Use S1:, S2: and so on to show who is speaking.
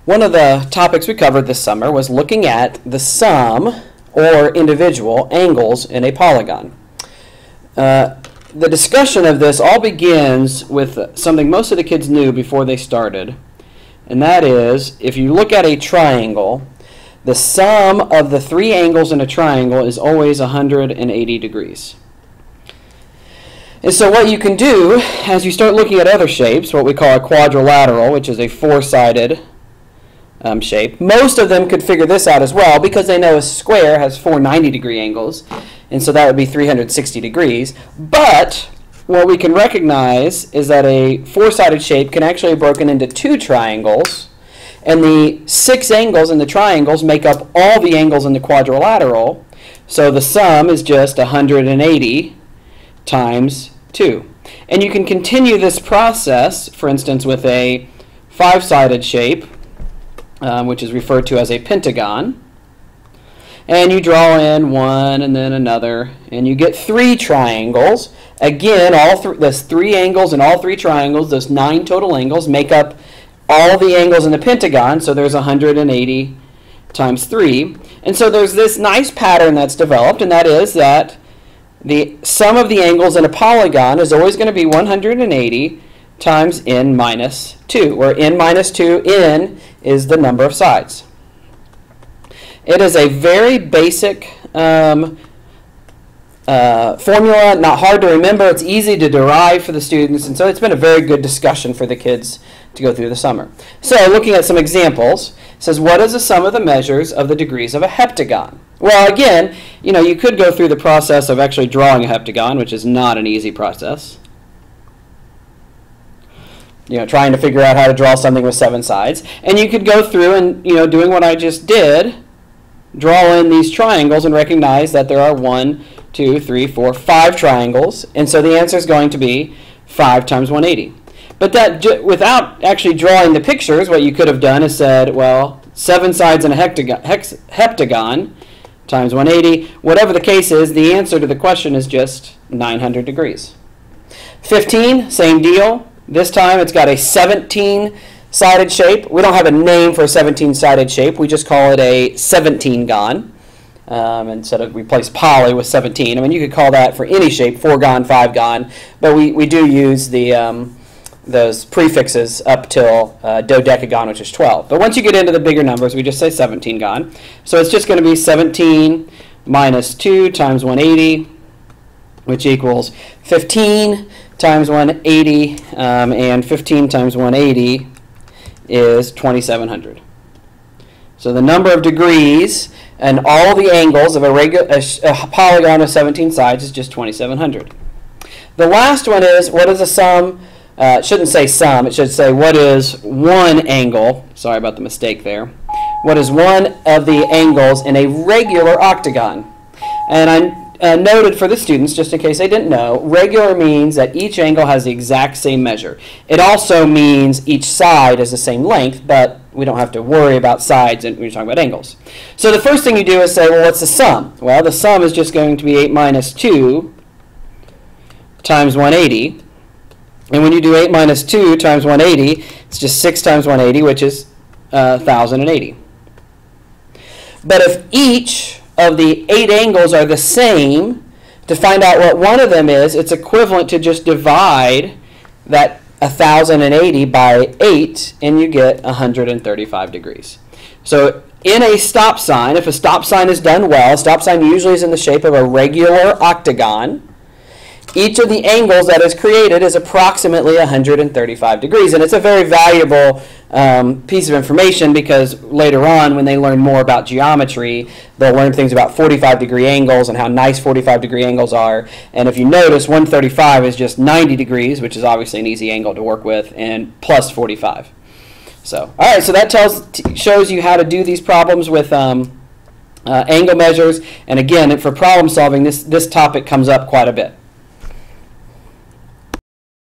S1: One of the topics we covered this summer was looking at the sum or individual angles in a polygon. The discussion of this all begins with something most of the kids knew before they started, and that is, if you look at a triangle, the sum of the three angles in a triangle is always 180 degrees. And so what you can do as you start looking at other shapes, what we call a quadrilateral, which is a four-sided shape, most of them could figure this out as well because they know a square has four 90-degree angles, and so that would be 360 degrees. But what we can recognize is that a four-sided shape can actually be broken into two triangles, and the six angles in the triangles make up all the angles in the quadrilateral, so the sum is just 180 times 2. And you can continue this process, for instance, with a five-sided shape, which is referred to as a pentagon. And you draw in one and then another, and you get three triangles. Again, those three angles in all three triangles, those 9 total angles, make up all the angles in the pentagon, so there's 180 times 3. And so there's this nice pattern that's developed, and that is that the sum of the angles in a polygon is always going to be 180 times n minus 2, where n minus 2, n is the number of sides. It is a very basic formula, not hard to remember. It's easy to derive for the students, and so it's been a very good discussion for the kids to go through the summer. So looking at some examples, it says, what is the sum of the measures of the degrees of a heptagon? Well, again, you could go through the process of actually drawing a heptagon, which is not an easy process. Trying to figure out how to draw something with 7 sides. And you could go through and, doing what I just did, draw in these triangles and recognize that there are 1, 2, 3, 4, 5 triangles. And so the answer is going to be 5 times 180. But that, without actually drawing the pictures, what you could have done is said, well, 7 sides in a heptagon times 180. Whatever the case is, the answer to the question is just 900 degrees. 15, same deal. This time it's got a 17-sided shape. We don't have a name for a 17-sided shape. We just call it a 17gon. Instead of replace poly with 17. I mean, you could call that for any shape, 4gon, 5gon, but we do use the those prefixes up till dodecagon, which is 12. But once you get into the bigger numbers, we just say 17gon. So it's just going to be 17 minus 2 times 180, which equals 15 times 180, and 15 times 180 is 2700. So the number of degrees and all the angles of a polygon of 17 sides is just 2700. The last one is, what is the sum? It shouldn't say sum, it should say what is one angle. Sorry about the mistake there. What is one of the angles in a regular octagon? And I noted for the students, just in case they didn't know, regular means that each angle has the exact same measure. It also means each side is the same length, but we don't have to worry about sides when you're talking about angles. So the first thing you do is say, well, what's the sum? Well, the sum is just going to be 8 minus 2 times 180. And when you do 8 minus 2 times 180, it's just 6 times 180, which is 1080. But if each of the 8 angles are the same, to find out what one of them is, it's equivalent to just divide that 1080 by 8, and you get 135 degrees. So in a stop sign, if a stop sign is done well, a stop sign usually is in the shape of a regular octagon. Each of the angles that is created is approximately 135 degrees. And it's a very valuable piece of information because later on when they learn more about geometry, they'll learn things about 45-degree angles and how nice 45-degree angles are. And if you notice, 135 is just 90 degrees, which is obviously an easy angle to work with, and plus 45. So, all right, so that shows you how to do these problems with angle measures. And again, for problem solving, this topic comes up quite a bit.